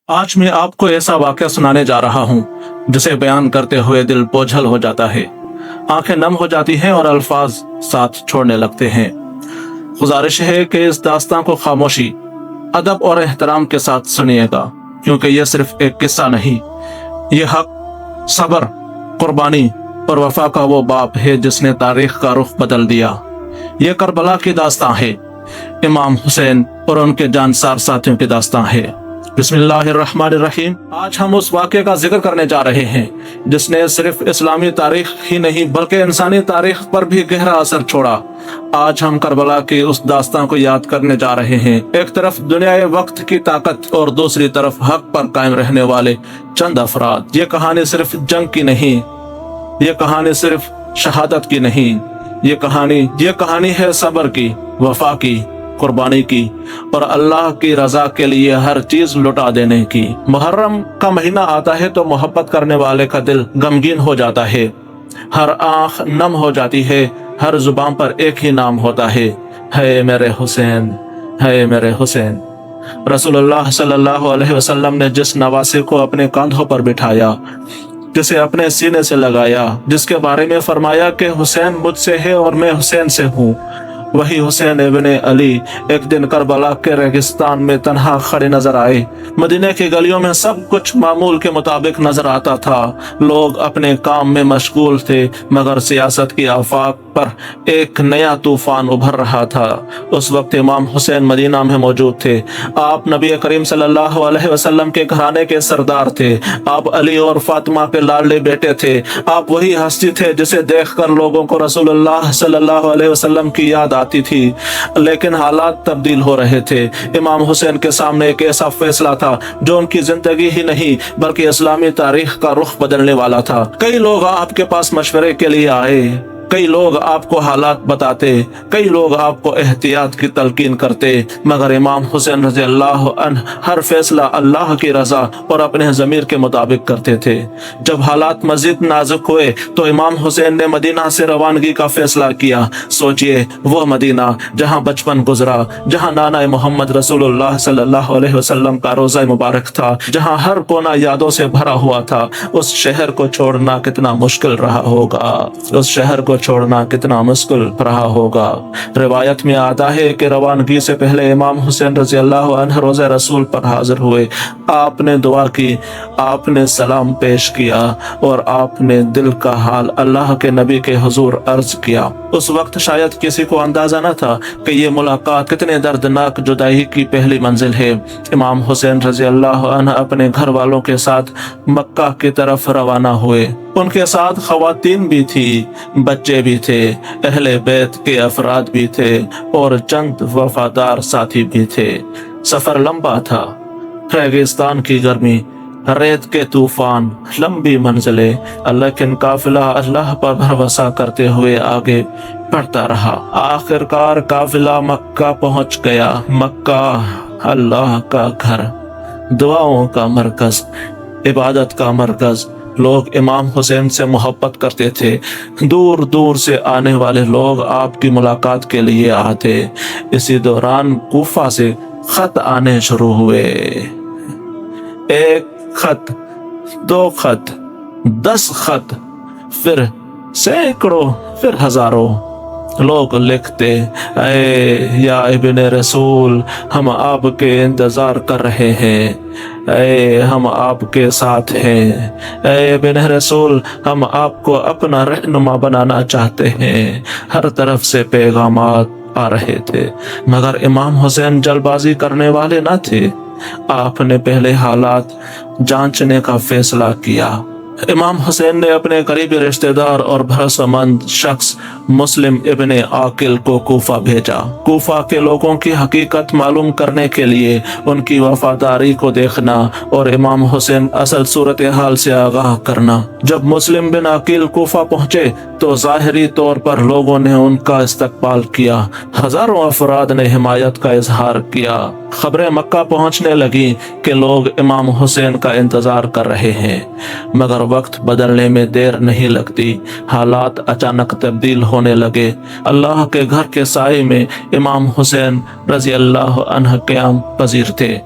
آج میں آپ کو ایسا واقعہ سنانے جا رہا ہوں جسے بیان کرتے ہوئے دل بوجھل ہو جاتا ہے، آنکھیں نم ہو جاتی ہیں اور الفاظ ساتھ چھوڑنے لگتے ہیں۔ گزارش ہے کہ اس داستان کو خاموشی، ادب اور احترام کے ساتھ سنیے گا، کیونکہ یہ صرف ایک قصہ نہیں، یہ حق، صبر، قربانی اور وفا کا وہ باب ہے جس نے تاریخ کا رخ بدل دیا۔ یہ کربلا کی داستان ہے، امام حسین اور ان کے جانسار ساتھیوں کی داستان ہے۔ بسم اللہ الرحمن الرحیم۔ آج ہم اس واقعے کا ذکر کرنے جا رہے ہیں جس نے صرف اسلامی تاریخ ہی نہیں بلکہ انسانی تاریخ پر بھی گہرا اثر چھوڑا۔ آج ہم کربلا کی اس داستان کو یاد کرنے جا رہے ہیں، ایک طرف دنیا وقت کی طاقت اور دوسری طرف حق پر قائم رہنے والے چند افراد۔ یہ کہانی صرف جنگ کی نہیں، یہ کہانی صرف شہادت کی نہیں، یہ کہانی ہے صبر کی، وفا کی، قربانی کی اور اللہ کی رضا کے لیے ہر چیز لٹا دینے کی۔ محرم کا مہینہ آتا ہے تو محبت کرنے والے کا دل غمگین ہو جاتا ہے، ہر آنکھ نم ہو جاتی ہے، ہر زبان پر ایک ہی نام ہوتا ہے، ہے میرے حسین، ہے میرے حسین۔ رسول اللہ صلی اللہ علیہ وسلم نے جس نواسے کو اپنے کاندھوں پر بٹھایا، جسے اپنے سینے سے لگایا، جس کے بارے میں فرمایا کہ حسین مجھ سے ہے اور میں حسین سے ہوں، وہی حسین ابن علی ایک دن کربلا کے ریگستان میں تنہا کھڑے نظر آئے۔ مدینہ کی گلیوں میں سب کچھ معمول کے مطابق نظر آتا تھا، لوگ اپنے کام میں مشغول تھے، مگر سیاست کی آفاق پر ایک نیا طوفان ابھر رہا تھا۔ اس وقت امام حسین مدینہ میں موجود تھے۔ آپ نبی کریم صلی اللہ علیہ وسلم کے گھرانے کے سردار تھے، آپ علی اور فاطمہ کے لاڈلے بیٹے تھے، آپ وہی ہستی تھے جسے دیکھ کر لوگوں کو رسول اللہ صلی اللہ علیہ وسلم کی یاد آتی تھی۔ لیکن حالات تبدیل ہو رہے تھے۔ امام حسین کے سامنے ایک ایسا فیصلہ تھا جو ان کی زندگی ہی نہیں بلکہ اسلامی تاریخ کا رخ بدلنے والا تھا۔ کئی لوگ آپ کے پاس مشورے کے لیے آئے، کئی لوگ آپ کو حالات بتاتے، کئی لوگ آپ کو احتیاط کی تلقین کرتے، مگر امام حسین رضی اللہ عنہ ہر فیصلہ اللہ کی رضا اور اپنے ضمیر کے مطابق کرتے تھے۔ جب حالات مزید نازک ہوئے تو امام حسین نے مدینہ سے روانگی کا فیصلہ کیا۔ سوچئے، وہ مدینہ جہاں بچپن گزرا، جہاں نانا محمد رسول اللہ صلی اللہ علیہ وسلم کا روضہ مبارک تھا، جہاں ہر کونا یادوں سے بھرا ہوا تھا، اس شہر کو چھوڑنا کتنا مشکل رہا ہوگا، اس شہر کو چھوڑنا کتنا مشکل رہا ہوگا۔ روایت میں آتا ہے کہ روانگی سے پہلے امام حسین رضی اللہ عنہ روضہ رسول پر حاضر ہوئے، آپ نے دعا کی، آپ نے سلام پیش کیا اور آپ نے دل کا حال اللہ کے نبی کے حضور عرض کیا۔ اس وقت شاید کسی کو اندازہ نہ تھا کہ یہ ملاقات کتنے دردناک جدائی کی پہلی منزل ہے۔ امام حسین رضی اللہ عنہ اپنے گھر والوں کے ساتھ مکہ کی طرف روانہ ہوئے۔ ان کے ساتھ خواتین بھی تھی، بچے بھی تھے، اہل بیت کے افراد بھی تھے اور چند وفادار ساتھی بھی تھے۔ سفر لمبا تھا، ریگستان کی گرمی، ریت کے طوفان، لمبی منزلیں، لیکن قافلہ اللہ پر بھروسہ کرتے ہوئے آگے بڑھتا رہا۔ آخر کار قافلہ مکہ پہنچ گیا۔ مکہ اللہ کا گھر، دعاؤں کا مرکز، عبادت کا مرکز۔ لوگ امام حسین سے محبت کرتے تھے، دور دور سے آنے والے لوگ آپ کی ملاقات کے لیے آتے۔ اسی دوران کوفہ سے خط آنے شروع ہوئے، ایک خط، دو خط، 10 خط، پھر سینکڑوں، پھر ہزاروں۔ لوگ لکھتے، اے یا ابن رسول، ہم آپ کے انتظار کر رہے ہیں، اے ہم آپ کے ساتھ ہیں، اے ابن رسول، ہم آپ کو اپنا رہنما بنانا چاہتے ہیں۔ ہر طرف سے پیغامات آ رہے تھے، مگر امام حسین جلد بازی کرنے والے نہ تھے۔ آپ نے پہلے حالات جانچنے کا فیصلہ کیا۔ امام حسین نے اپنے قریبی رشتہ دار اور بھروسہ مند شخص مسلم ابن عاقل کو کوفہ بھیجا، کوفہ کے لوگوں کی حقیقت معلوم کرنے کے لیے، ان کی وفاداری کو دیکھنا اور امام حسین اصل صورتحال سے آگاہ کرنا۔ جب مسلم بن عاقل کوفہ پہنچے تو ظاہری طور پر لوگوں نے ان کا استقبال کیا، ہزاروں افراد نے حمایت کا اظہار کیا۔ خبریں مکہ پہنچنے لگیں کہ لوگ امام حسین کا انتظار کر رہے ہیں، مگر وقت بدلنے میں دیر نہیں لگتی۔ حالات اچانک تبدیل ہونے لگے۔ اللہ کے گھر کے سائے میں امام حسین رضی اللہ عنہ قیام پذیر تھے۔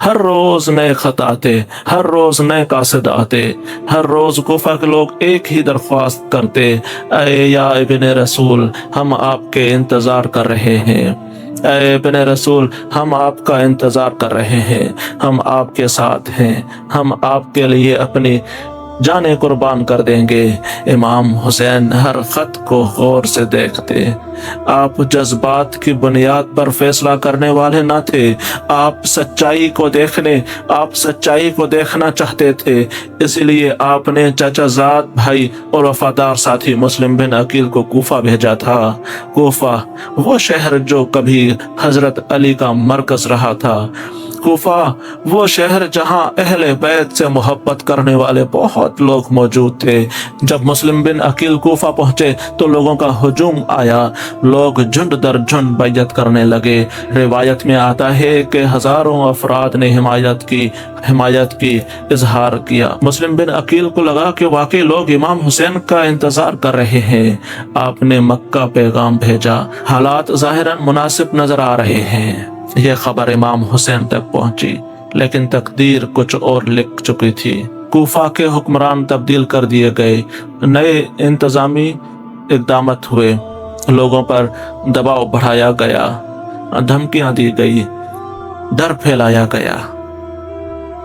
ہر روز نئے خط آتے، ہر روز نئے قاصد آتے، ہر روز کوفہ کے لوگ ایک ہی درخواست کرتے، اے یا ابن رسول، ہم آپ کے انتظار کر رہے ہیں، اے ابن رسول، ہم آپ کا انتظار کر رہے ہیں، ہم آپ کے ساتھ ہیں، ہم آپ کے لیے اپنی جانیں قربان کر دیں گے۔ امام حسین ہر خط کو غور سے دیکھتے۔ آپ جذبات کی بنیاد پر فیصلہ کرنے والے نہ تھے، آپ سچائی کو دیکھنا چاہتے تھے۔ اسی لیے آپ نے چچا زاد بھائی اور وفادار ساتھی مسلم بن عقیل کو کوفہ بھیجا تھا۔ کوفہ، وہ شہر جو کبھی حضرت علی کا مرکز رہا تھا، کوفہ، وہ شہر جہاں اہل بیت سے محبت کرنے والے بہت لوگ موجود تھے۔ جب مسلم بن عقیل کوفہ پہنچے تو لوگوں کا ہجوم آیا، لوگ جھنڈ در جھنڈ بیعت کرنے لگے۔ روایت میں آتا ہے کہ ہزاروں افراد نے حمایت کی اظہار کیا۔ مسلم بن عقیل کو لگا کہ واقعی لوگ امام حسین کا انتظار کر رہے ہیں۔ آپ نے مکہ پیغام بھیجا، حالات ظاہراً مناسب نظر آ رہے ہیں۔ یہ خبر امام حسین تک پہنچی، لیکن تقدیر کچھ اور لکھ چکی تھی۔ کوفہ کے حکمران تبدیل کر دیے گئے، نئے انتظامی اقدامات ہوئے، لوگوں پر دباؤ بڑھایا گیا، دھمکیاں دی گئی، ڈر پھیلایا گیا۔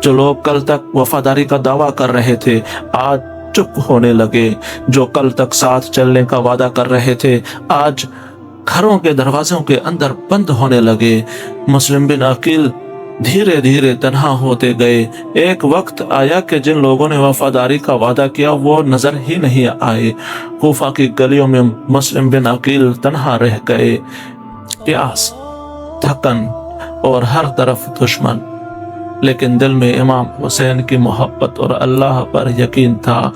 جو لوگ کل تک وفاداری کا دعویٰ کر رہے تھے آج چپ ہونے لگے، جو کل تک ساتھ چلنے کا وعدہ کر رہے تھے آج گھروں کے دروازوں کے اندر بند ہونے لگے۔ مسلم بن عقیل دھیرے دھیرے تنہا ہوتے گئے۔ ایک وقت آیا کہ جن لوگوں نے وفاداری کا وعدہ کیا وہ نظر ہی نہیں آئے۔ کوفہ کی گلیوں میں مسلم بن عقیل تنہا رہ گئے، پیاس، تھکن اور ہر طرف دشمن، لیکن دل میں امام حسین کی محبت اور اللہ پر یقین تھا۔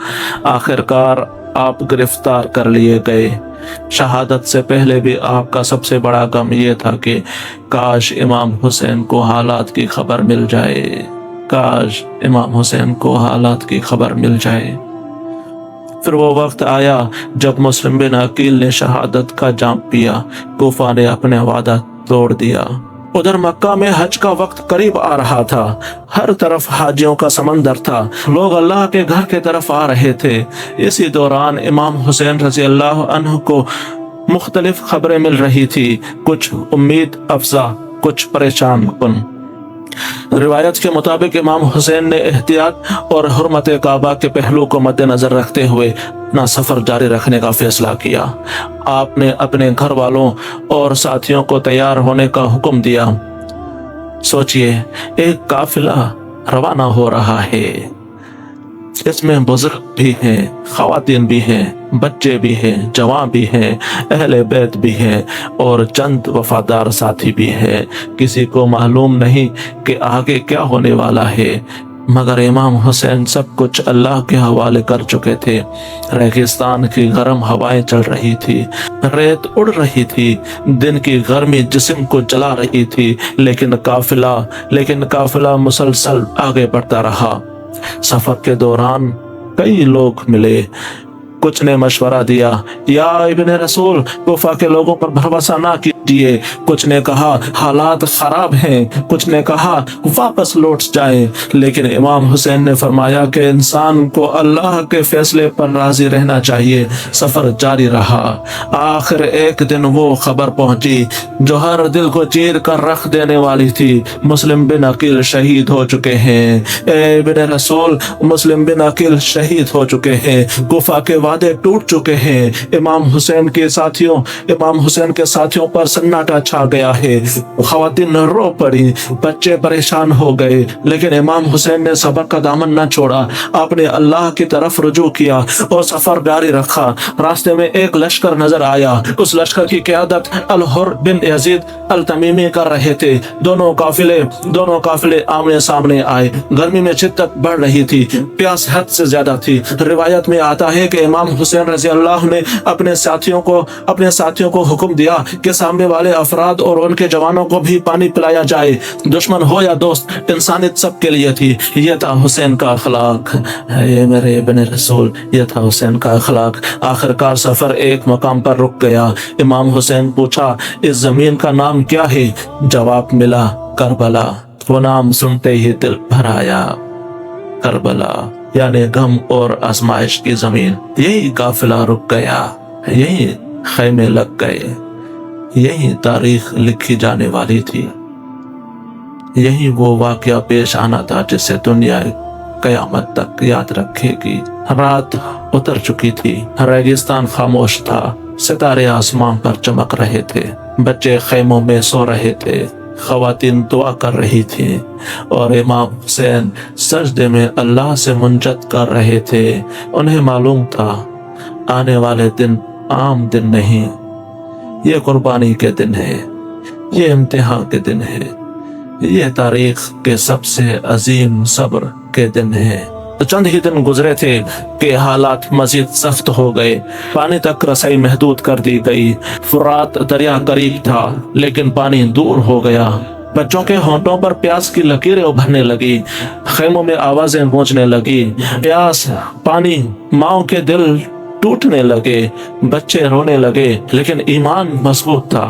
آخرکار آپ گرفتار کر لیے گئے۔ شہادت سے پہلے بھی آپ کا سب سے بڑا غم یہ تھا کہ کاش امام حسین کو حالات کی خبر مل جائے، کاش امام حسین کو حالات کی خبر مل جائے۔ پھر وہ وقت آیا جب مسلم بن عقیل نے شہادت کا جام پیا، کوفہ نے اپنے وعدہ توڑ دیا۔ ادھر مکہ میں حج کا وقت قریب آ رہا تھا، ہر طرف حاجیوں کا سمندر تھا، لوگ اللہ کے گھر کی طرف آ رہے تھے۔ اسی دوران امام حسین رضی اللہ عنہ کو مختلف خبریں مل رہی تھی، کچھ امید افزا، کچھ پریشان کن۔ روایت کے مطابق امام حسین نے احتیاط اور حرمت کعبہ کے پہلو کو مد نظر رکھتے ہوئے اپنا سفر جاری رکھنے کا فیصلہ کیا۔ آپ نے اپنے گھر والوں اور ساتھیوں کو تیار ہونے کا حکم دیا۔ سوچئے، ایک قافلہ روانہ ہو رہا ہے، اس میں بزرگ بھی ہیں، خواتین بھی ہیں، بچے بھی ہیں، جوان بھی ہیں، اہل بیت بھی ہیں اور چند وفادار ساتھی بھی ہیں۔ کسی کو معلوم نہیں کہ آگے کیا ہونے والا ہے، مگر امام حسین سب کچھ اللہ کے حوالے کر چکے تھے۔ ریگستان کی گرم ہوائیں چل رہی تھی، ریت اڑ رہی تھی، دن کی گرمی جسم کو جلا رہی تھی، لیکن قافلہ مسلسل آگے بڑھتا رہا۔ سفر کے دوران کئی لوگ ملے، کچھ نے مشورہ دیا، یا ابن رسول، کوفہ کے لوگوں پر بھروسہ نہ کیجیے۔ کچھ نے کہا حالات خراب ہیں، کچھ نے کہا واپس لوٹ جائیں، لیکن امام حسین نے فرمایا کہ انسان کو اللہ کے فیصلے پر راضی رہنا چاہیے۔ سفر جاری رہا۔ آخر ایک دن وہ خبر پہنچی جو ہر دل کو چیر کر رکھ دینے والی تھی، مسلم بن عقیل شہید ہو چکے ہیں۔ اے ابن رسول، مسلم بن عقیل شہید ہو چکے ہیں، کوفہ کے وعدے ٹوٹ چکے ہیں۔ امام حسین کے ساتھیوں پر سناٹا چھا گیا ہے، خواتین رو پڑی، بچے پریشان ہو گئے، لیکن امام حسین نے صبر کا دامن نہ چھوڑا۔ آپ نے اللہ کی طرف رجوع کیا اور سفر جاری رکھا۔ راستے میں ایک لشکر نظر آیا، اس لشکر کی قیادت الحر بن یزید التمیمی کر رہے تھے۔ دونوں قافلے آمنے سامنے آئے۔ گرمی میں شدت بڑھ رہی تھی، پیاس حد سے زیادہ تھی۔ روایت میں آتا ہے کہ امام حسین رضی اللہ نے اپنے ساتھیوں کو حکم دیا کہ سامنے والے افراد اور ان کے جوانوں کو بھی پانی پلایا جائے، دشمن ہو یا دوست، انسانیت سب کے لیے تھی۔ یہ تھا حسین کا اخلاق، اے میرے ابن رسول، یہ تھا حسین کا اخلاق۔ آخرکار سفر ایک مقام پر رک گیا۔ امام حسین پوچھا، اس زمین کا نام کیا ہے؟ جواب ملا، کربلا۔ وہ نام سنتے ہی دل بھر آیا۔ کربلا یعنی غم اور آزمائش کی زمین، یہی قافلہ رک گیا، یہی خیمے لگ گئے، یہی تاریخ لکھی جانے والی تھی، یہی وہ واقعہ پیش آنا تھا جسے دنیا قیامت تک یاد رکھے گی۔ رات اتر چکی تھی، ریگستان خاموش تھا، ستارے آسمان پر چمک رہے تھے، بچے خیموں میں سو رہے تھے، خواتین دعا کر رہی تھیں، اور امام حسین سجدے میں اللہ سے منجد کر رہے تھے۔ انہیں معلوم تھا آنے والے دن عام دن نہیں، یہ قربانی کے دن ہے، یہ امتحان کے دن ہے، یہ تاریخ کے سب سے عظیم صبر کے دن ہے۔ چند ہی دن گزرے تھے کہ حالات مزید سخت ہو گئے، پانی تک رسائی محدود کر دی گئی۔ فرات دریا قریب تھا لیکن پانی دور ہو گیا۔ بچوں کے ہونٹوں پر پیاس کی لکیریں ابھرنے لگی، خیموں میں آوازیں گونجنے لگی، پیاس، پانی، ماؤں کے دل ٹوٹنے لگے، بچے رونے لگے، لیکن ایمان مضبوط تھا۔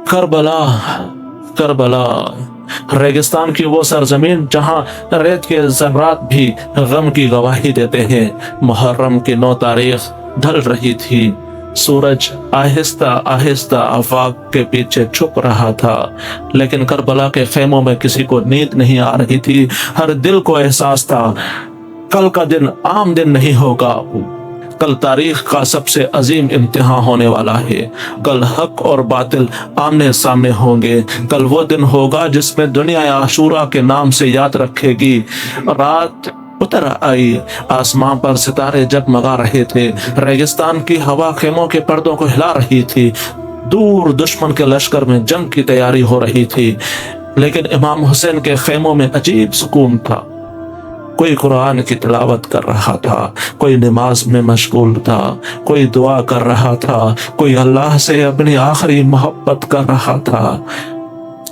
کربلا، کربلا، ریگستان کی وہ سرزمین جہاں ریت کے ذرات بھی غم کی گواہی دیتے ہیں۔ محرم کی 9 تاریخ ڈھل رہی تھی، سورج آہستہ آہستہ آفاق کے پیچھے چھپ رہا تھا، لیکن کربلا کے خیموں میں کسی کو نیند نہیں آ رہی تھی۔ ہر دل کو احساس تھا کل کا دن عام دن نہیں ہوگا، کل تاریخ کا سب سے عظیم امتحان ہونے والا ہے، کل حق اور باطل آمنے سامنے ہوں گے، کل وہ دن ہوگا جس میں دنیا عاشورہ کے نام سے یاد رکھے گی۔ رات اتر آئی، آسمان پر ستارے جگمگا رہے تھے، ریگستان کی ہوا خیموں کے پردوں کو ہلا رہی تھی، دور دشمن کے لشکر میں جنگ کی تیاری ہو رہی تھی، لیکن امام حسین کے خیموں میں عجیب سکون تھا۔ کوئی قرآن کی تلاوت کر رہا تھا، کوئی نماز میں مشغول تھا، کوئی دعا کر رہا تھا، کوئی اللہ سے اپنی آخری محبت کر رہا تھا۔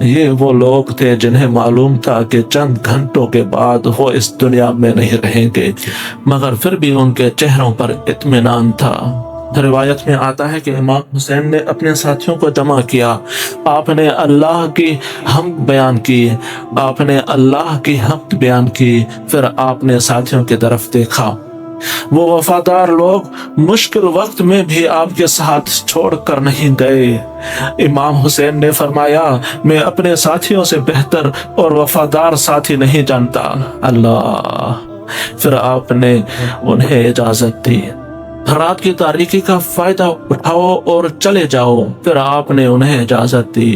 یہ وہ لوگ تھے جنہیں معلوم تھا کہ چند گھنٹوں کے بعد وہ اس دنیا میں نہیں رہیں گے، مگر پھر بھی ان کے چہروں پر اطمینان تھا۔ روایت میں آتا ہے کہ امام حسین نے اپنے ساتھیوں کو جمع کیا، آپ نے اللہ کی حمد بیان کی، آپ نے اللہ کی حمد بیان کی، پھر آپ نے ساتھیوں کی طرف دیکھا۔ وہ وفادار لوگ مشکل وقت میں بھی آپ کے ساتھ چھوڑ کر نہیں گئے۔ امام حسین نے فرمایا، میں اپنے ساتھیوں سے بہتر اور وفادار ساتھی نہیں جانتا۔ اللہ، پھر آپ نے انہیں اجازت دی، رات کی تاریکی کا فائدہ اٹھاؤ اور چلے جاؤ۔ پھر آپ نے انہیں اجازت دی،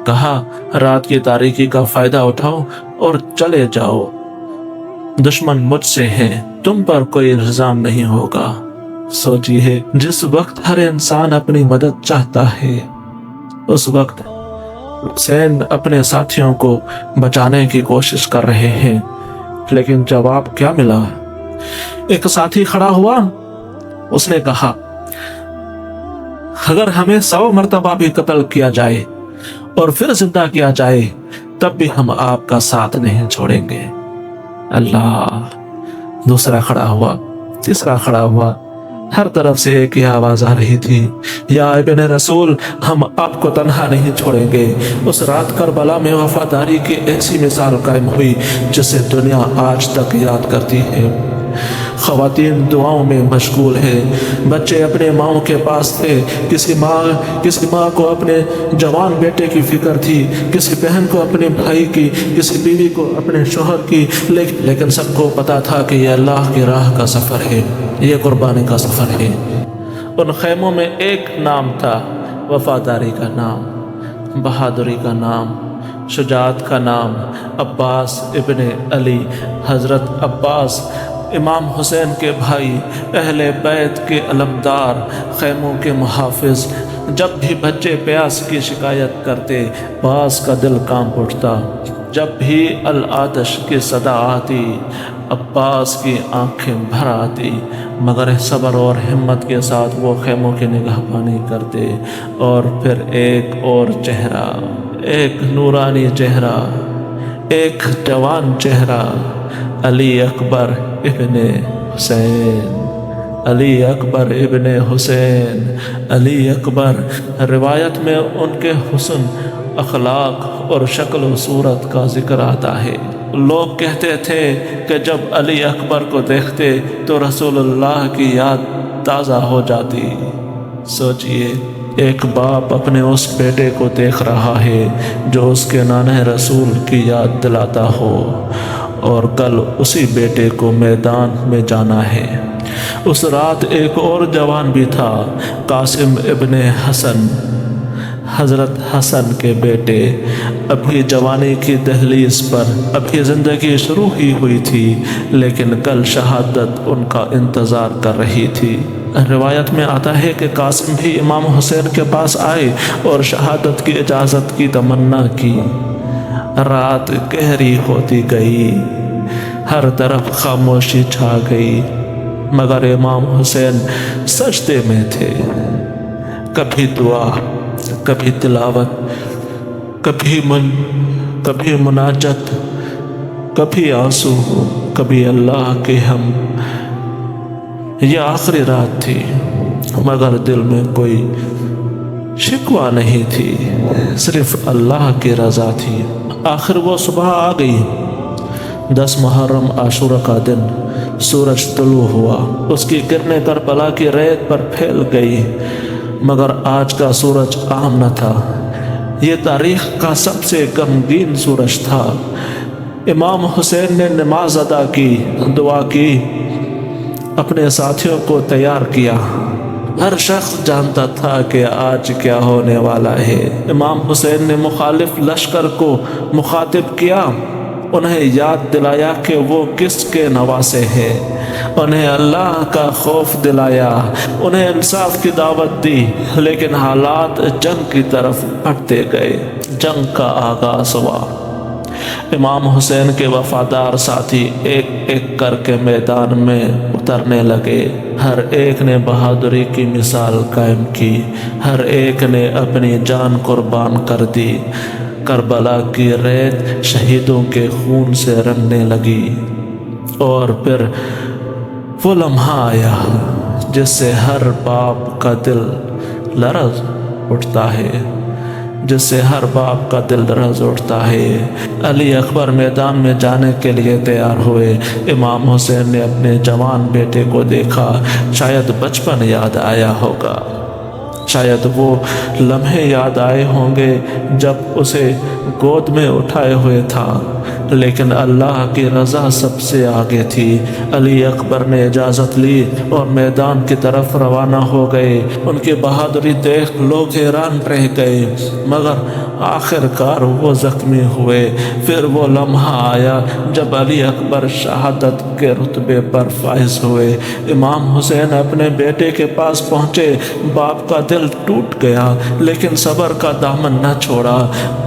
کہا رات کی تاریکی کا فائدہ اٹھاؤ اور چلے جاؤ، دشمن مجھ سے ہے، تم پر کوئی الزام نہیں ہوگا۔ سوچیے، جس وقت ہر انسان اپنی مدد چاہتا ہے، اس وقت حسین اپنے ساتھیوں کو بچانے کی کوشش کر رہے ہیں، لیکن جواب کیا ملا؟ ایک ساتھی کھڑا ہوا، اس نے کہا، اگر ہمیں 100 مرتبہ بھی قتل کیا جائے اور پھر زندہ کیا جائے تب بھی ہم آپ کا ساتھ نہیں چھوڑیں گے۔ اللہ۔ دوسرا کھڑا ہوا، تیسرا کھڑا ہوا، ہر طرف سے ایک ہی آواز آ رہی تھی، یا ابن رسول، ہم آپ کو تنہا نہیں چھوڑیں گے۔ اس رات کربلا میں وفاداری کی ایسی مثال قائم ہوئی جسے دنیا آج تک یاد کرتی ہے۔ خواتین دعاؤں میں مشغول ہیں، بچے اپنے ماؤں کے پاس تھے، کسی ماں کو اپنے جوان بیٹے کی فکر تھی، کسی بہن کو اپنے بھائی کی، کسی بیوی کو اپنے شوہر کی، لیکن سب کو پتا تھا کہ یہ اللہ کی راہ کا سفر ہے، یہ قربانی کا سفر ہے۔ ان خیموں میں ایک نام تھا، وفاداری کا نام، بہادری کا نام، شجاعت کا نام، عباس ابن علی۔ حضرت عباس امام حسین کے بھائی، اہل بیت کے علمدار، خیموں کے محافظ۔ جب بھی بچے پیاس کی شکایت کرتے، عباس کا دل کانپ اٹھتا۔ جب بھی العطش کی صدا آتی، عباس کی آنکھیں بھر آتی، مگر صبر اور ہمت کے ساتھ وہ خیموں کی نگہبانی کرتے۔ اور پھر ایک اور چہرہ، ایک نورانی چہرہ، ایک جوان چہرہ، علی اکبر ابن حسین۔ علی اکبر ابن حسین، علی اکبر۔ روایت میں ان کے حسن اخلاق اور شکل و صورت کا ذکر آتا ہے۔ لوگ کہتے تھے کہ جب علی اکبر کو دیکھتے تو رسول اللہ کی یاد تازہ ہو جاتی۔ سوچئے، ایک باپ اپنے اس بیٹے کو دیکھ رہا ہے جو اس کے نانہ رسول کی یاد دلاتا ہو، اور کل اسی بیٹے کو میدان میں جانا ہے۔ اس رات ایک اور جوان بھی تھا، قاسم ابن حسن، حضرت حسن کے بیٹے۔ ابھی جوانی کی دہلیز پر، ابھی زندگی شروع ہی ہوئی تھی، لیکن کل شہادت ان کا انتظار کر رہی تھی۔ روایت میں آتا ہے کہ قاسم بھی امام حسین کے پاس آئے اور شہادت کی اجازت کی تمنا کی۔ رات گہری ہوتی گئی، ہر طرف خاموشی چھا گئی، مگر امام حسین سجدے میں تھے۔ کبھی دعا، کبھی تلاوت، کبھی مناجت، کبھی آنسو، کبھی اللہ کی حمد۔ یہ آخری رات تھی، مگر دل میں کوئی شکوہ نہیں تھی، صرف اللہ کی رضا تھی۔ آخر وہ صبح آ گئی۔ 10 محرم عاشورہ کا دن، سورج طلوع ہوا، اس کی کرنیں کربلا کی ریت پر پھیل گئی، مگر آج کا سورج عام نہ تھا، یہ تاریخ کا سب سے غمگین سورج تھا۔ امام حسین نے نماز ادا کی، دعا کی، اپنے ساتھیوں کو تیار کیا۔ ہر شخص جانتا تھا کہ آج کیا ہونے والا ہے۔ امام حسین نے مخالف لشکر کو مخاطب کیا، انہیں یاد دلایا کہ وہ کس کے نواسے ہیں، انہیں اللہ کا خوف دلایا، انہیں انصاف کی دعوت دی، لیکن حالات جنگ کی طرف بڑھتے گئے۔ جنگ کا آغاز ہوا۔ امام حسین کے وفادار ساتھی ایک ایک کر کے میدان میں اترنے لگے، ہر ایک نے بہادری کی مثال قائم کی، ہر ایک نے اپنی جان قربان کر دی۔ کربلا کی ریت شہیدوں کے خون سے رنگنے لگی، اور پھر وہ لمحہ آیا جس سے ہر باپ کا دل لرز اٹھتا ہے، جس سے ہر باپ کا دل لرز اٹھتا ہے۔ علی اکبر میدان میں جانے کے لیے تیار ہوئے۔ امام حسین نے اپنے جوان بیٹے کو دیکھا، شاید بچپن یاد آیا ہوگا، شاید وہ لمحے یاد آئے ہوں گے جب اسے گود میں اٹھائے ہوئے تھا، لیکن اللہ کی رضا سب سے آگے تھی۔ علی اکبر نے اجازت لی اور میدان کی طرف روانہ ہو گئے۔ ان کی بہادری دیکھ لوگ حیران رہ گئے، مگر آخر کار وہ زخمی ہوئے۔ پھر وہ لمحہ آیا جب علی اکبر شہادت کے رتبے پر فائز ہوئے۔ امام حسین اپنے بیٹے کے پاس پہنچے، باپ کا دل ٹوٹ گیا، لیکن صبر کا دامن نہ چھوڑا۔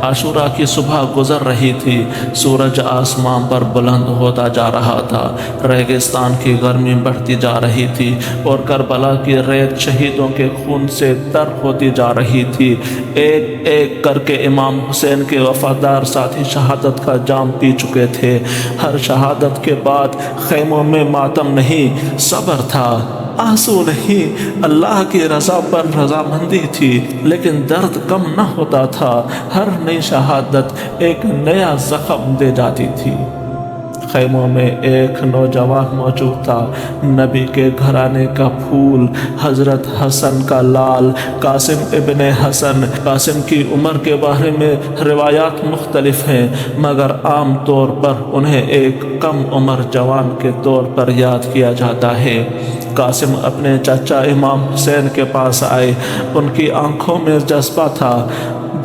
عاشورہ کی صبح گزر رہی تھی، سورج آسمان پر بلند ہوتا جا رہا تھا، ریگستان کی گرمی بڑھتی جا رہی تھی، اور کربلا کی ریت شہیدوں کے خون سے تر ہوتی جا رہی تھی۔ ایک ایک کر کے امام حسین کے وفادار ساتھی شہادت کا جام پی چکے تھے۔ ہر شہادت کے بعد خیموں میں ماتم نہیں، صبر تھا، آنسو نہیں، اللہ کی رضا پر رضامندی تھی، لیکن درد کم نہ ہوتا تھا۔ ہر نئی شہادت ایک نیا زخم دے جاتی تھی۔ خیموں میں ایک نوجوان موجود تھا، نبی کے گھرانے کا پھول، حضرت حسن کا لال، قاسم ابن حسن۔ قاسم کی عمر کے بارے میں روایات مختلف ہیں، مگر عام طور پر انہیں ایک کم عمر جوان کے طور پر یاد کیا جاتا ہے۔ قاسم اپنے چچا امام حسین کے پاس آئے، ان کی آنکھوں میں جذبہ تھا،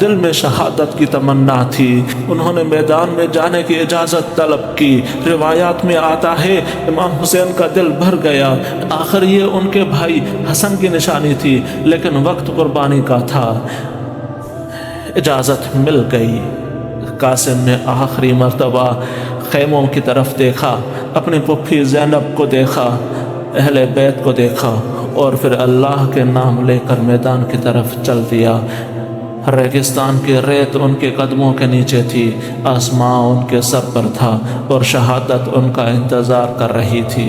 دل میں شہادت کی تمنا تھی۔ انہوں نے میدان میں جانے کی اجازت طلب کی۔ روایات میں آتا ہے امام حسین کا دل بھر گیا، آخر یہ ان کے بھائی حسن کی نشانی تھی، لیکن وقت قربانی کا تھا۔ اجازت مل گئی۔ قاسم نے آخری مرتبہ خیموں کی طرف دیکھا، اپنی پھپھی زینب کو دیکھا، اہل بیت کو دیکھا، اور پھر اللہ کے نام لے کر میدان کی طرف چل دیا۔ ریگستان کی ریت ان کے قدموں کے نیچے تھی، آسمان ان کے سر پر تھا، اور شہادت ان کا انتظار کر رہی تھی۔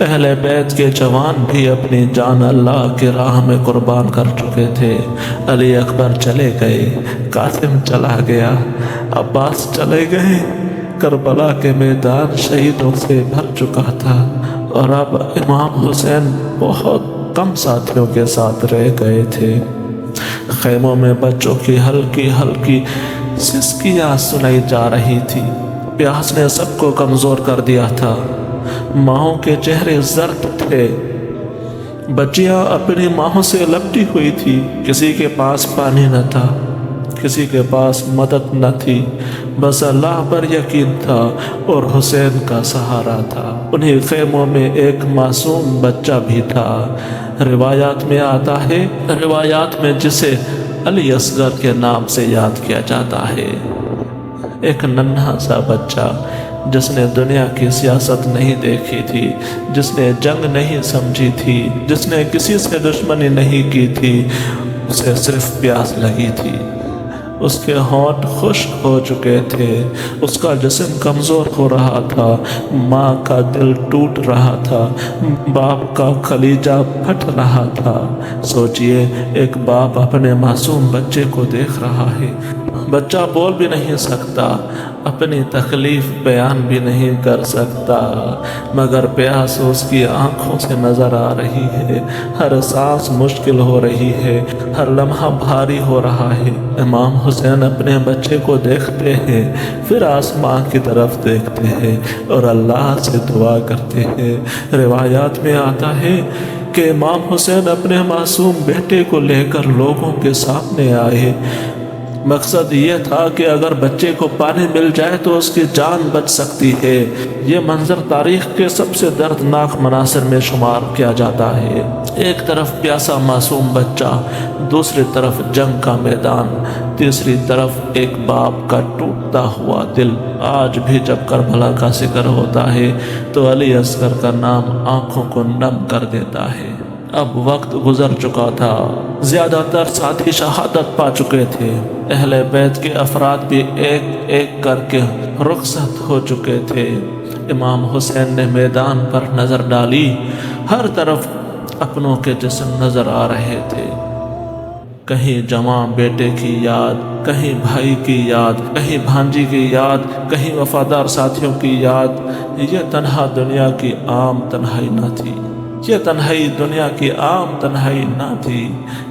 اہل بیت کے جوان بھی اپنی جان اللہ کی راہ میں قربان کر چکے تھے۔ علی اکبر چلے گئے، قاسم چلا گیا، عباس چلے گئے۔ کربلا کے میدان شہیدوں سے بھر چکا تھا اور اب امام حسین بہت کم ساتھیوں کے ساتھ رہ گئے تھے۔ خیموں میں بچوں کی ہلکی ہلکی سسکیاں سنائی جا رہی تھی۔ پیاس نے سب کو کمزور کر دیا تھا۔ ماؤں کے چہرے زرد تھے، بچیاں اپنی ماں سے لپٹی ہوئی تھی۔ کسی کے پاس پانی نہ تھا، کسی کے پاس مدد نہ تھی، بس اللہ پر یقین تھا اور حسین کا سہارا تھا۔ انہیں خیموں میں ایک معصوم بچہ بھی تھا۔ روایات میں آتا ہے، روایات میں جسے علی اصغر کے نام سے یاد کیا جاتا ہے، ایک ننھا سا بچہ جس نے دنیا کی سیاست نہیں دیکھی تھی، جس نے جنگ نہیں سمجھی تھی، جس نے کسی سے دشمنی نہیں کی تھی، اسے صرف پیاس لگی تھی۔ اس کے ہونٹ خشک ہو چکے تھے، اس کا جسم کمزور ہو رہا تھا، ماں کا دل ٹوٹ رہا تھا، باپ کا کلیجہ پھٹ رہا تھا۔ سوچئے، ایک باپ اپنے معصوم بچے کو دیکھ رہا ہے، بچہ بول بھی نہیں سکتا، اپنی تکلیف بیان بھی نہیں کر سکتا، مگر پیاس اس کی آنکھوں سے نظر آ رہی ہے، ہر سانس مشکل ہو رہی ہے، ہر لمحہ بھاری ہو رہا ہے۔ امام حسین اپنے بچے کو دیکھتے ہیں، پھر آسمان کی طرف دیکھتے ہیں اور اللہ سے دعا کرتے ہیں۔ روایات میں آتا ہے کہ امام حسین اپنے معصوم بیٹے کو لے کر لوگوں کے سامنے آئے۔ مقصد یہ تھا کہ اگر بچے کو پانی مل جائے تو اس کی جان بچ سکتی ہے۔ یہ منظر تاریخ کے سب سے دردناک مناظر میں شمار کیا جاتا ہے۔ ایک طرف پیاسا معصوم بچہ، دوسری طرف جنگ کا میدان، تیسری طرف ایک باپ کا ٹوٹتا ہوا دل۔ آج بھی جب کربلا کا ذکر ہوتا ہے تو علی اصغر کا نام آنکھوں کو نم کر دیتا ہے۔ اب وقت گزر چکا تھا، زیادہ تر ساتھی شہادت پا چکے تھے، اہل بیت کے افراد بھی ایک ایک کر کے رخصت ہو چکے تھے۔ امام حسین نے میدان پر نظر ڈالی، ہر طرف اپنوں کے جسم نظر آ رہے تھے، کہیں جوان بیٹے کی یاد، کہیں بھائی کی یاد، کہیں بھانجی کی یاد، کہیں وفادار ساتھیوں کی یاد۔ یہ تنہا دنیا کی عام تنہائی نہ تھی، یہ تنہائی دنیا کی عام تنہائی نہ تھی،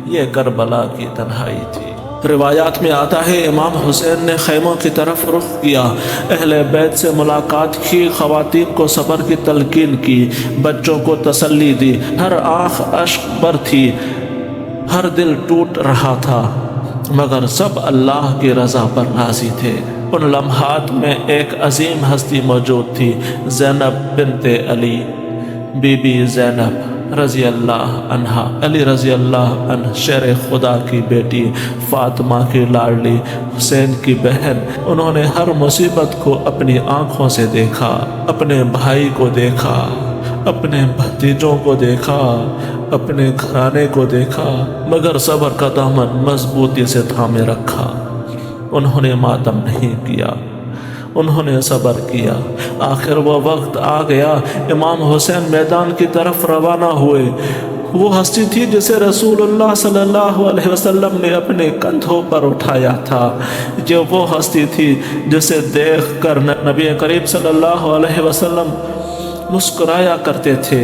یہ کربلا کی تنہائی تھی۔ روایات میں آتا ہے امام حسین نے خیموں کی طرف رخ کیا، اہل بیت سے ملاقات کی، خواتین کو صبر کی تلقین کی، بچوں کو تسلی دی، ہر آنکھ اشک پر تھی، ہر دل ٹوٹ رہا تھا، مگر سب اللہ کی رضا پر راضی تھے۔ ان لمحات میں ایک عظیم ہستی موجود تھی، زینب بنت علی، بی بی زینب رضی اللہ عنہا، علی رضی اللہ عنہ شیر خدا کی بیٹی، فاطمہ کی لاڈلی، حسین کی بہن۔ انہوں نے ہر مصیبت کو اپنی آنکھوں سے دیکھا، اپنے بھائی کو دیکھا، اپنے بھتیجوں کو دیکھا، اپنے گھرانے کو دیکھا، مگر صبر کا دامن مضبوطی سے تھامے رکھا۔ انہوں نے ماتم نہیں کیا، انہوں نے صبر کیا۔ آخر وہ وقت آ گیا، امام حسین میدان کی طرف روانہ ہوئے۔ وہ ہستی تھی جسے رسول اللہ صلی اللہ علیہ وسلم نے اپنے کندھوں پر اٹھایا تھا۔ یہ وہ ہستی تھی جسے دیکھ کر نبی کریم صلی اللہ علیہ وسلم مسکرایا کرتے تھے۔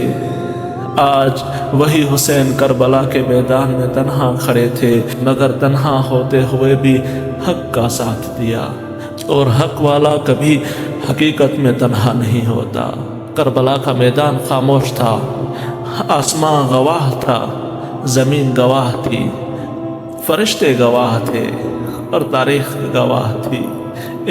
آج وہی حسین کربلا کے میدان میں تنہا کھڑے تھے، مگر تنہا ہوتے ہوئے بھی حق کا ساتھ دیا، اور حق والا کبھی حقیقت میں تنہا نہیں ہوتا۔ کربلا کا میدان خاموش تھا، آسمان گواہ تھا، زمین گواہ تھی، فرشتے گواہ تھے اور تاریخ گواہ تھی۔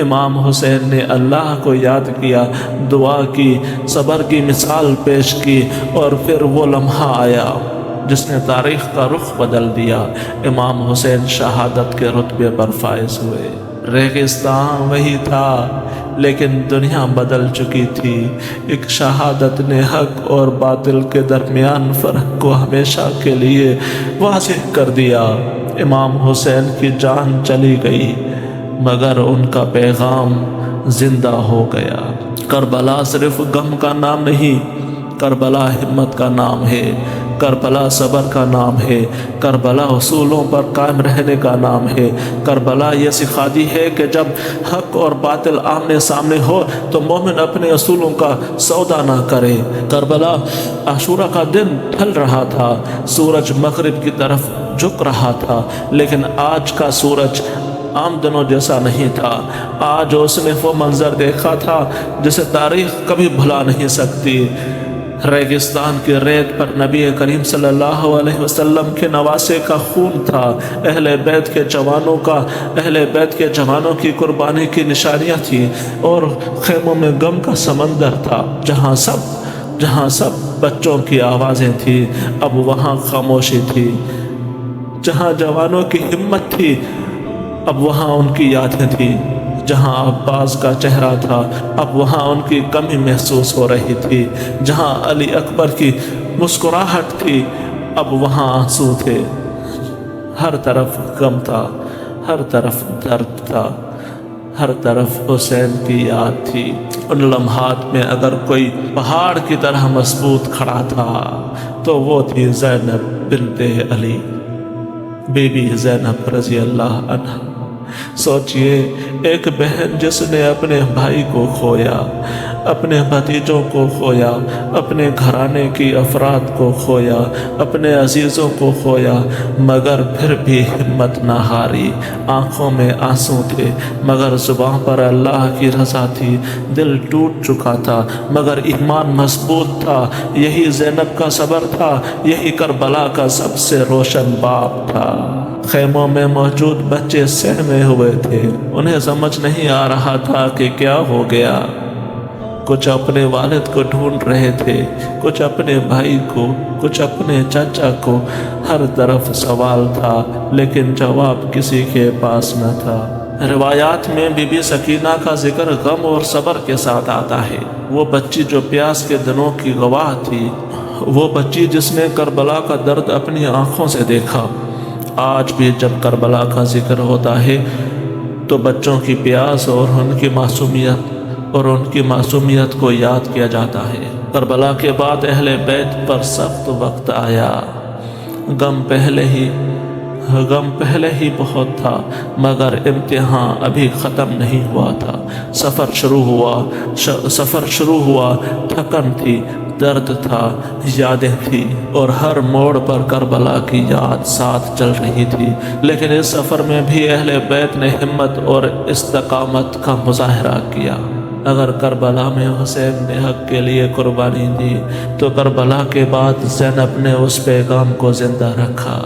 امام حسین نے اللہ کو یاد کیا، دعا کی، صبر کی مثال پیش کی، اور پھر وہ لمحہ آیا جس نے تاریخ کا رخ بدل دیا۔ امام حسین شہادت کے رتبے پر فائز ہوئے۔ ریگستان وہی تھا لیکن دنیا بدل چکی تھی۔ ایک شہادت نے حق اور باطل کے درمیان فرق کو ہمیشہ کے لیے واضح کر دیا۔ امام حسین کی جان چلی گئی مگر ان کا پیغام زندہ ہو گیا۔ کربلا صرف غم کا نام نہیں، کربلا ہمت کا نام ہے، کربلا صبر کا نام ہے، کربلا اصولوں پر قائم رہنے کا نام ہے۔ کربلا یہ سکھاتی ہے کہ جب حق اور باطل آمنے سامنے ہو تو مومن اپنے اصولوں کا سودا نہ کرے۔ کربلا عاشورہ کا دن ڈھل رہا تھا، سورج مغرب کی طرف جھک رہا تھا، لیکن آج کا سورج عام دنوں جیسا نہیں تھا۔ آج اس نے وہ منظر دیکھا تھا جسے تاریخ کبھی بھلا نہیں سکتی۔ ریگستان کی ریت پر نبی کریم صلی اللہ علیہ وسلم کے نواسے کا خون تھا، اہل بیت کے جوانوں کی قربانی کی نشانیاں تھیں، اور خیموں میں غم کا سمندر تھا۔ جہاں سب بچوں کی آوازیں تھیں، اب وہاں خاموشی تھی۔ جہاں جوانوں کی ہمت تھی، اب وہاں ان کی یادیں تھیں۔ جہاں عباس کا چہرہ تھا، اب وہاں ان کی کمی محسوس ہو رہی تھی۔ جہاں علی اکبر کی مسکراہٹ تھی، اب وہاں آنسو تھے۔ ہر طرف غم تھا، ہر طرف درد تھا، ہر طرف حسین کی یاد تھی۔ ان لمحات میں اگر کوئی پہاڑ کی طرح مضبوط کھڑا تھا تو وہ تھی زینب بنت علی، بی بی زینب رضی اللہ عنہ۔ سوچئے، ایک بہن جس نے اپنے بھائی کو کھویا، اپنے بھتیجوں کو کھویا، اپنے گھرانے کی افراد کو کھویا، اپنے عزیزوں کو کھویا، مگر پھر بھی ہمت نہ ہاری۔ آنکھوں میں آنسو تھے مگر زبان پر اللہ کی رضا تھی۔ دل ٹوٹ چکا تھا مگر ایمان مضبوط تھا۔ یہی زینب کا صبر تھا، یہی کربلا کا سب سے روشن باب تھا۔ خیموں میں موجود بچے سہمے ہوئے تھے، انہیں سمجھ نہیں آ رہا تھا کہ کیا ہو گیا۔ کچھ اپنے والد کو ڈھونڈ رہے تھے، کچھ اپنے بھائی کو، کچھ اپنے چچا کو۔ ہر طرف سوال تھا لیکن جواب کسی کے پاس نہ تھا۔ روایات میں بی بی سکینہ کا ذکر غم اور صبر کے ساتھ آتا ہے۔ وہ بچی جو پیاس کے دنوں کی گواہ تھی، وہ بچی جس نے کربلا کا درد اپنی آنکھوں سے دیکھا۔ آج بھی جب کربلا کا ذکر ہوتا ہے تو بچوں کی پیاس اور ان کی معصومیت کو یاد کیا جاتا ہے۔ کربلا کے بعد اہل بیت پر سخت وقت آیا۔ غم پہلے ہی بہت تھا مگر امتحان ابھی ختم نہیں ہوا تھا۔ سفر شروع ہوا، تھکن تھی، درد تھا، یادیں تھی، اور ہر موڑ پر کربلا کی یاد ساتھ چل رہی تھی۔ لیکن اس سفر میں بھی اہل بیت نے ہمت اور استقامت کا مظاہرہ کیا۔ اگر کربلا میں حسین نے حق کے لیے قربانی دی تو کربلا کے بعد زینب نے اس پیغام کو زندہ رکھا۔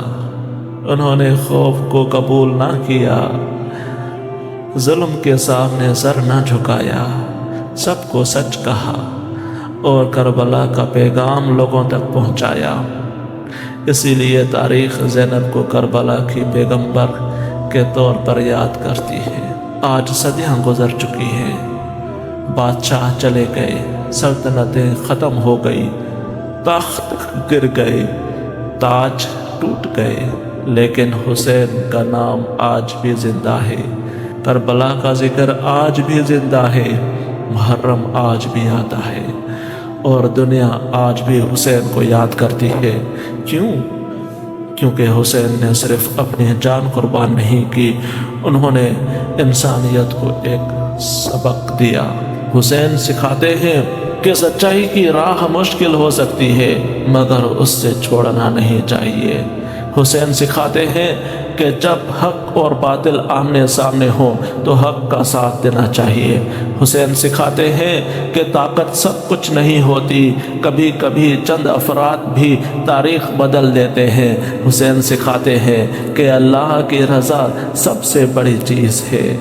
انہوں نے خوف کو قبول نہ کیا، ظلم کے سامنے سر نہ جھکایا، سب کو سچ کہا اور کربلا کا پیغام لوگوں تک پہنچایا۔ اسی لیے تاریخ زینب کو کربلا کی پیغمبر کے طور پر یاد کرتی ہے۔ آج صدیاں گزر چکی ہیں، بادشاہ چلے گئے، سلطنتیں ختم ہو گئی، تخت گر گئے، تاج ٹوٹ گئے، لیکن حسین کا نام آج بھی زندہ ہے، کربلا کا ذکر آج بھی زندہ ہے، محرم آج بھی آتا ہے، اور دنیا آج بھی حسین کو یاد کرتی ہے۔ کیونکہ حسین نے صرف اپنی جان قربان نہیں کی، انہوں نے انسانیت کو ایک سبق دیا۔ حسین سکھاتے ہیں کہ سچائی کی راہ مشکل ہو سکتی ہے مگر اس سے چھوڑنا نہیں چاہیے۔ حسین سکھاتے ہیں کہ جب حق اور باطل آمنے سامنے ہوں تو حق کا ساتھ دینا چاہیے۔ حسین سکھاتے ہیں کہ طاقت سب کچھ نہیں ہوتی، کبھی کبھی چند افراد بھی تاریخ بدل دیتے ہیں۔ حسین سکھاتے ہیں کہ اللہ کی رضا سب سے بڑی چیز ہے۔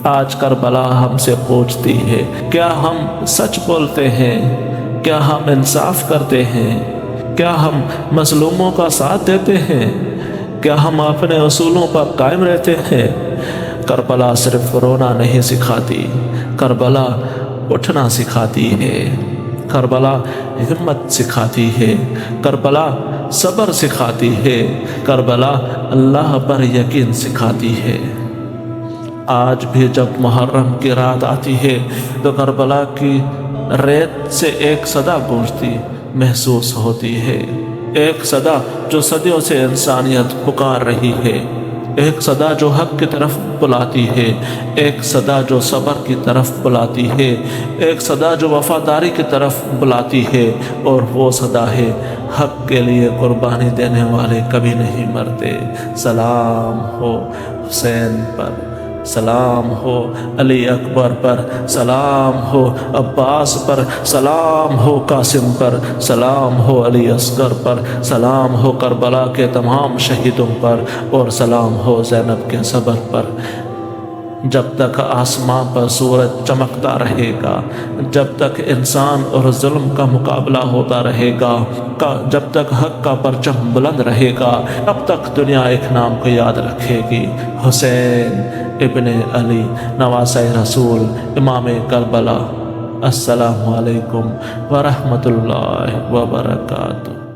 آج کربلا ہم سے پوچھتی ہے، کیا ہم سچ بولتے ہیں؟ کیا ہم انصاف کرتے ہیں؟ کیا ہم مظلوموں کا ساتھ دیتے ہیں؟ کیا ہم اپنے اصولوں پر قائم رہتے ہیں؟ کربلا صرف رونا نہیں سکھاتی، کربلا اٹھنا سکھاتی ہے، کربلا ہمت سکھاتی ہے، کربلا صبر سکھاتی ہے، کربلا اللہ پر یقین سکھاتی ہے۔ آج بھی جب محرم کی رات آتی ہے تو کربلا کی ریت سے ایک صدا گونجتی محسوس ہوتی ہے، ایک صدا جو صدیوں سے انسانیت پکار رہی ہے، ایک صدا جو حق کی طرف بلاتی ہے، ایک صدا جو صبر کی طرف بلاتی ہے، ایک صدا جو وفاداری کی طرف بلاتی ہے، اور وہ صدا ہے حق کے لیے قربانی دینے والے کبھی نہیں مرتے۔ سلام ہو حسین پر، سلام ہو علی اکبر پر، سلام ہو عباس پر، سلام ہو قاسم پر، سلام ہو علی اصغر پر، سلام ہو کربلا کے تمام شہیدوں پر، اور سلام ہو زینب کے صبر پر۔ جب تک آسمان پر سورج چمکتا رہے گا، جب تک انسان اور ظلم کا مقابلہ ہوتا رہے گا، جب تک حق کا پرچم بلند رہے گا، تب تک دنیا ایک نام کو یاد رکھے گی، حسین ابن علی نواسۂ رسول امام کربلا۔ السلام علیکم ورحمۃ اللہ وبرکاتہ۔